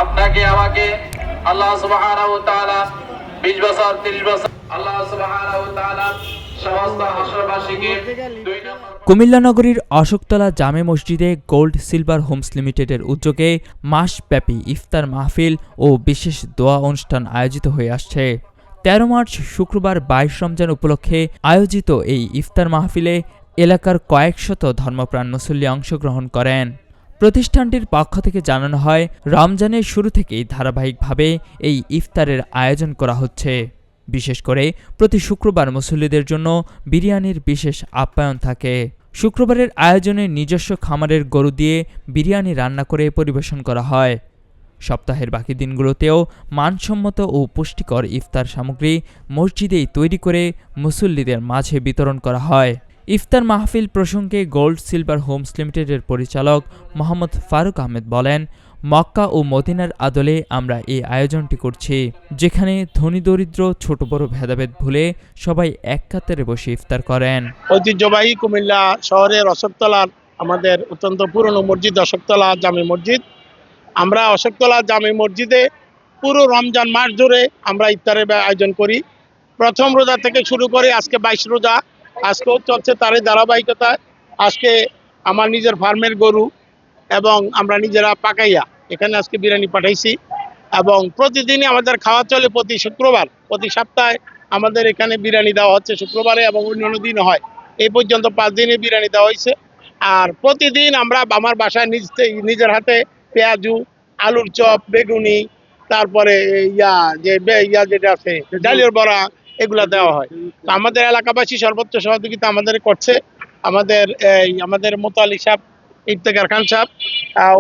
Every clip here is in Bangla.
আপনাকে আমাকে আল্লাহ সুবহানাহু ওয়া তাআলা 20 বছর 30 বছর আল্লাহ সুবহানাহু ওয়া তাআলা সমস্ত হাসরবাসীকে 2 নম্বর কুমিল্লা নগরীর অশোকতলা জামে মসজিদে গোল্ড সিলভার হোমস লিমিটেডের উদ্যোগে মাসব্যাপী ইফতার মাহফিল ও বিশেষ দোয়া অনুষ্ঠান আয়োজিত হয়ে আসছে। 13 মার্চ শুক্রবার 22 রমজান উপলক্ষে আয়োজিত এই ইফতার মাহফিলে এলাকার কয়েকশত ধর্মপ্রাণ মুসল্লি অংশগ্রহণ করেন। প্রতিষ্ঠানটির পক্ষ থেকে জানানো হয়, রমজানের শুরু থেকেই ধারাবাহিকভাবে এই ইফতারের আয়োজন করা হচ্ছে। বিশেষ করে প্রতি শুক্রবার মুসল্লিদের জন্য বিরিয়ানির বিশেষ আপ্যায়ন থাকে। শুক্রবারের আয়োজনে নিজস্ব খামারের গরু দিয়ে বিরিয়ানি রান্না করে পরিবেশন করা হয়। সপ্তাহের বাকি দিনগুলোতেও মানসম্মত ও পুষ্টিকর ইফতার সামগ্রী মসজিদেই তৈরি করে মুসল্লিদের মাঝে বিতরণ করা হয়। ইফতার মাহফিল প্রসঙ্গে গোল্ড সিলভার হোমস লিমিটেডের পরিচালক মোহাম্মদ ফারুক আহমেদ বলেন, মক্কা ও মদিনার আদলে আমরা এই আয়োজনটি করছি, যেখানে ধনী দরিদ্র ছোট বড় ভেদাভেদ ভুলে সবাই এক কাতারে বসে ইফতার করেন। ঐতিহ্যবাহী কুমিল্লা শহরের অশোকতলার আমাদের অত্যন্ত পুরনো মসজিদ অশোকতলা জামে মসজিদ। আমরা অশোকতলা জামে মসজিদে পুরো রমজান মাস ধরে আমরা ইফতারের আয়োজন করি। প্রথম রোজা থেকে শুরু করে আজকে 22 রোজা, আজকেও চলছে তারই ধারাবাহিকতায়। আজকে আমার নিজের ফার্মের গরু এবং আমরা নিজেরা পাকাইয়া এখানে আজকে বিরিয়ানি পাঠাইছি এবং প্রতিদিনই আমাদের খাওয়া চলে। প্রতি শুক্রবার, প্রতি সপ্তাহে আমাদের এখানে বিরিয়ানি দেওয়া হচ্ছে শুক্রবারে এবং অন্যান্য দিনও হয়। এই পর্যন্ত 5 দিনে বিরিয়ানি দেওয়া হয়েছে। আর প্রতিদিন আমরা আমার বাসায় নিজের হাতে পেঁয়াজু, আলুর চপ, বেগুনি, তারপরে যেটা আছে ডালের বড়া, এগুলা দেওয়া হয়। তো আমাদের এলাকাবাসী সর্বোচ্চ সহযোগিতা আমাদের করছে। আমাদের মোতালিক সাহেব, ইফতেখার খান সাহেব,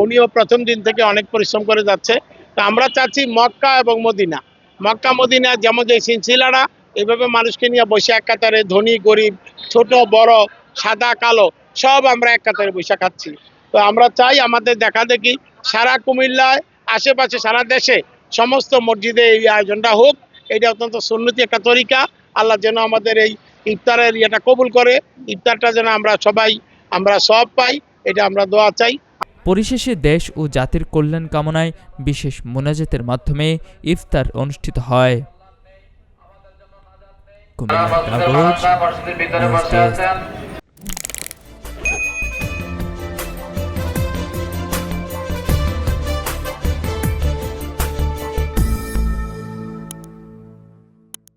উনিও প্রথম দিন থেকে অনেক পরিশ্রম করে যাচ্ছে। তো আমরা চাচ্ছি মক্কা এবং মক্কা মদিনা যেমন যে সিলসিলাটা এইভাবে মানুষকে নিয়ে বসে এক কাতারে, ধনী গরিব ছোট বড় সাদা কালো সব আমরা এক কাতারে বসে খাচ্ছি। তো আমরা চাই আমাদের দেখা দেখি সারা কুমিল্লায় আশেপাশে সারা দেশে সমস্ত মসজিদে এই আয়োজনটা হোক। এটা অত্যন্ত সুন্নতি একটা তরিকা। আল্লাহ যেন আমাদের এই ইফতারের ইয়েটা কবুল করে, ইফতারটা যেন আমরা সব পাই, এটা আমরা দোয়া চাই। পরিশেষে দেশ ও জাতির কল্যাণ কামনায় বিশেষ মোনাজাতের মাধ্যমে ইফতার অনুষ্ঠিত হয়। কুমিল্লা কাগজ, নিউজ ডেস্ক।